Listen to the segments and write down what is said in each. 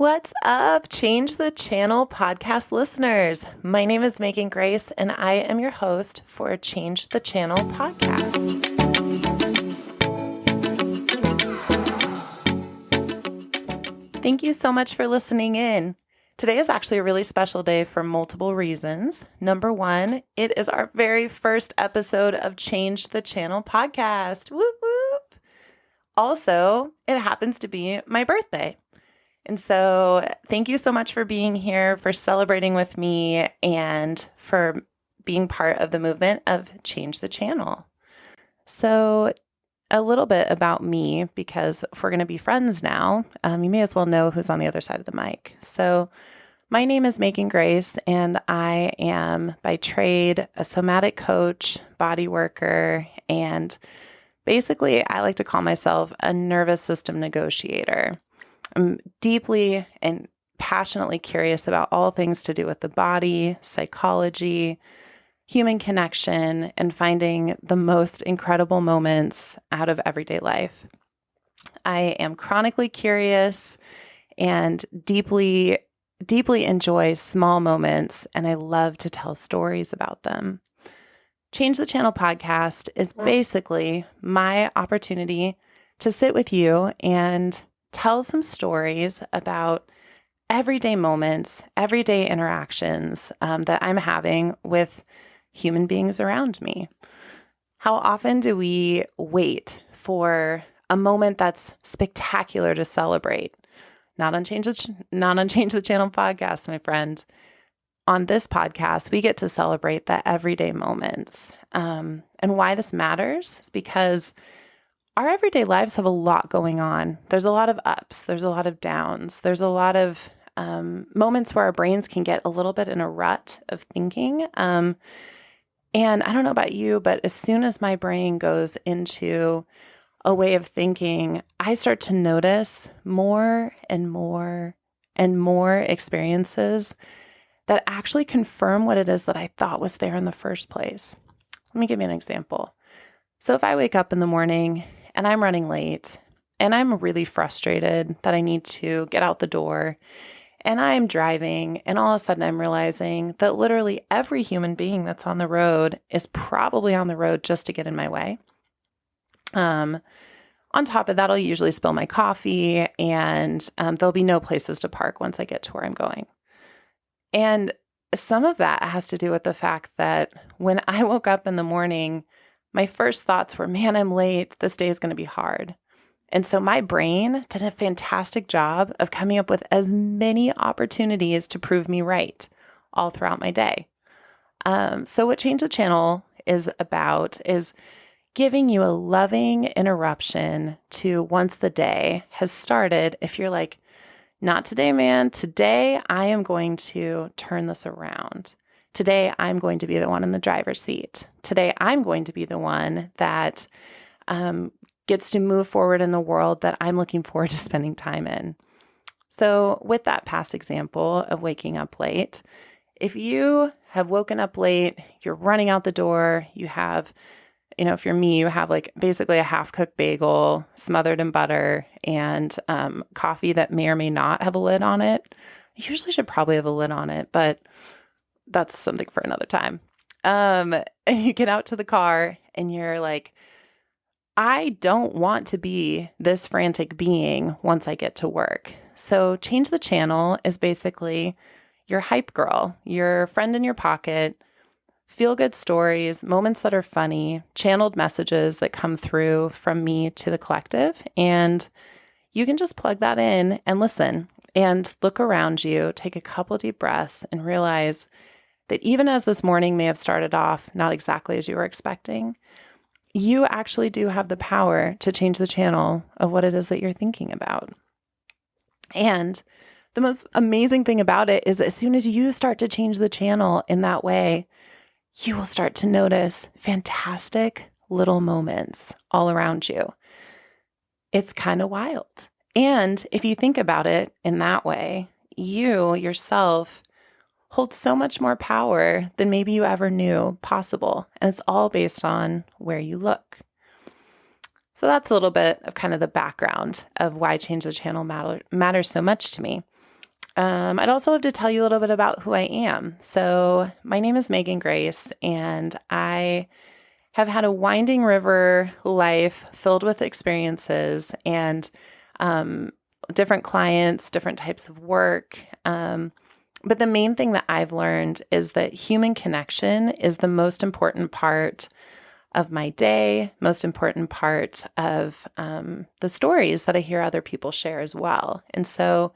What's up, Change the Channel podcast listeners? My name is Megan Grace, and I am your host for Change the Channel podcast. Thank you so much for listening in. Today is actually a really special day for multiple reasons. Number one, it is our very first episode of Change the Channel podcast. Whoop, whoop. Also, it happens to be my birthday. And so thank you so much for being here, for celebrating with me, and for being part of the movement of Change the Channel. So a little bit about me, because if we're going to be friends now, you may as well know who's on the other side of the mic. So my name is Megan Grace, and I am by trade a somatic coach, body worker, and basically I like to call myself a nervous system negotiator. I'm deeply and passionately curious about all things to do with the body, psychology, human connection, and finding the most incredible moments out of everyday life. I am chronically curious and deeply enjoy small moments, and I love to tell stories about them. Change the Channel podcast is basically my opportunity to sit with you and tell some stories about everyday moments, everyday interactions that I'm having with human beings around me. How often do we wait for a moment that's spectacular to celebrate? Not on Change the Channel podcast, my friend. On this podcast, we get to celebrate the everyday moments. And why this matters is because our everyday lives have a lot going on. There's a lot of ups. There's a lot of downs. There's a lot of moments where our brains can get a little bit in a rut of thinking. And I don't know about you, but as soon as my brain goes into a way of thinking, I start to notice more and more and more experiences that actually confirm what it is that I thought was there in the first place. Let me give you an example. So if I wake up in the morning and I'm running late and I'm really frustrated that I need to get out the door and I'm driving and all of a sudden I'm realizing that literally every human being that's on the road is probably on the road just to get in my way. On top of that, I'll usually spill my coffee and there'll be no places to park once I get to where I'm going. And some of that has to do with the fact that when I woke up in the morning, my first thoughts were, man, I'm late. This day is going to be hard. And so my brain did a fantastic job of coming up with as many opportunities to prove me right all throughout my day. So what Change the Channel is about is giving you a loving interruption to once the day has started. If you're like, not today, man, today I am going to turn this around. Today, I'm going to be the one in the driver's seat. Today, I'm going to be the one that gets to move forward in the world that I'm looking forward to spending time in. So with that past example of waking up late, if you have woken up late, you're running out the door, you have, if you're me, you have like basically a half-cooked bagel smothered in butter and coffee that may or may not have a lid on it. You usually should probably have a lid on it, but that's something for another time. And you get out to the car and you're like, I don't want to be this frantic being once I get to work. So Change the Channel is basically your hype girl, your friend in your pocket, feel good stories, moments that are funny, channeled messages that come through from me to the collective. And you can just plug that in and listen and look around you, take a couple deep breaths and realize that even as this morning may have started off not exactly as you were expecting, you actually do have the power to change the channel of what it is that you're thinking about. And the most amazing thing about it is as soon as you start to change the channel in that way, you will start to notice fantastic little moments all around you. It's kind of wild. And if you think about it in that way, you yourself hold so much more power than maybe you ever knew possible. And it's all based on where you look. So that's a little bit of kind of the background of why Change the Channel matters so much to me. I'd also love to tell you a little bit about who I am. So my name is Megan Grace, and I have had a winding river life filled with experiences and different clients, different types of work. But the main thing that I've learned is that human connection is the most important part of my day, most important part of the stories that I hear other people share as well. And so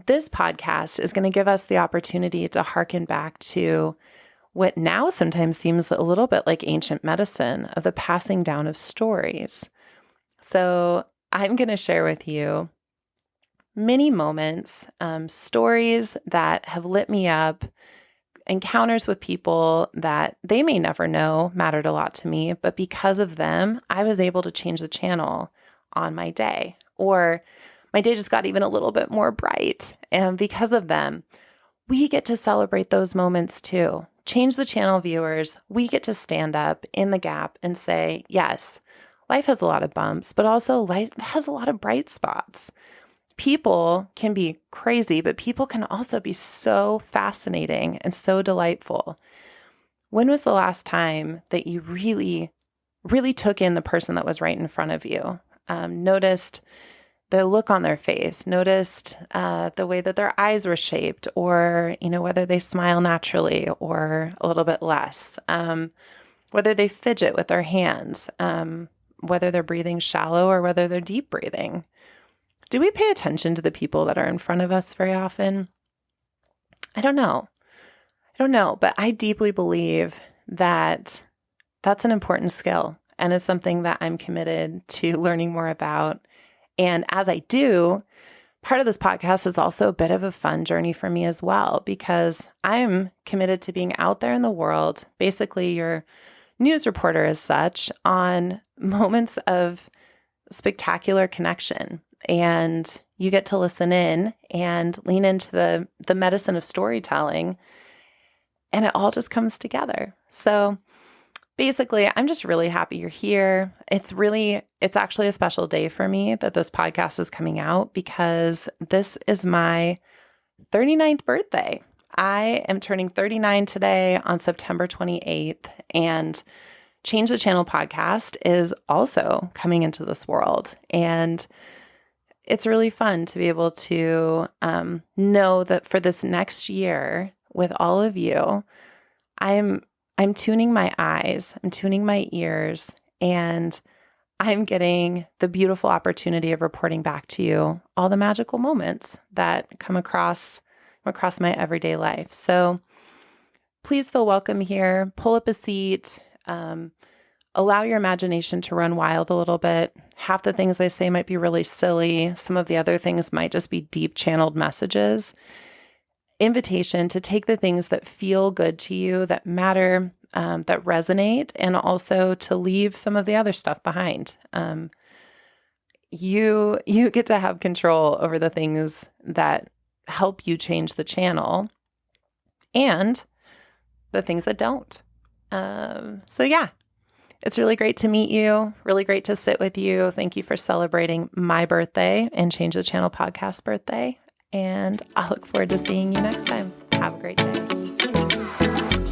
this podcast is going to give us the opportunity to hearken back to what now sometimes seems a little bit like ancient medicine of the passing down of stories. So I'm going to share with you many moments, stories that have lit me up, encounters with people that they may never know mattered a lot to me, but because of them, I was able to change the channel on my day, or my day just got even a little bit more bright. And because of them, we get to celebrate those moments too. Change the channel viewers, we get to stand up in the gap and say, yes, life has a lot of bumps, but also life has a lot of bright spots. People can be crazy, but people can also be so fascinating and so delightful. When was the last time that you really, really took in the person that was right in front of you? Noticed the look on their face, noticed the way that their eyes were shaped, or, whether they smile naturally or a little bit less, whether they fidget with their hands, whether they're breathing shallow or whether they're deep breathing. Do we pay attention to the people that are in front of us very often? I don't know, but I deeply believe that that's an important skill, and it's something that I'm committed to learning more about. And as I do, part of this podcast is also a bit of a fun journey for me as well, because I'm committed to being out there in the world, basically your news reporter as such, on moments of spectacular connection. And you get to listen in and lean into the medicine of storytelling, and it all just comes together. So basically, I'm just really happy you're here. It's actually a special day for me that this podcast is coming out, because this is my 39th birthday. I am turning 39 today on September 28th, and Change the Channel podcast is also coming into this world. And it's really fun to be able to know that for this next year with all of you, I'm tuning my eyes, I'm tuning my ears, and I'm getting the beautiful opportunity of reporting back to you all the magical moments that come across my everyday life. So please feel welcome here. Pull up a seat. Allow your imagination to run wild a little bit. Half the things I say might be really silly. Some of the other things might just be deep channeled messages. Invitation to take the things that feel good to you, that matter, that resonate, and also to leave some of the other stuff behind. You get to have control over the things that help you change the channel, and the things that don't. So yeah, it's really great to meet you. Really great to sit with you. Thank you for celebrating my birthday and Change the Channel podcast birthday. And I look forward to seeing you next time. Have a great day.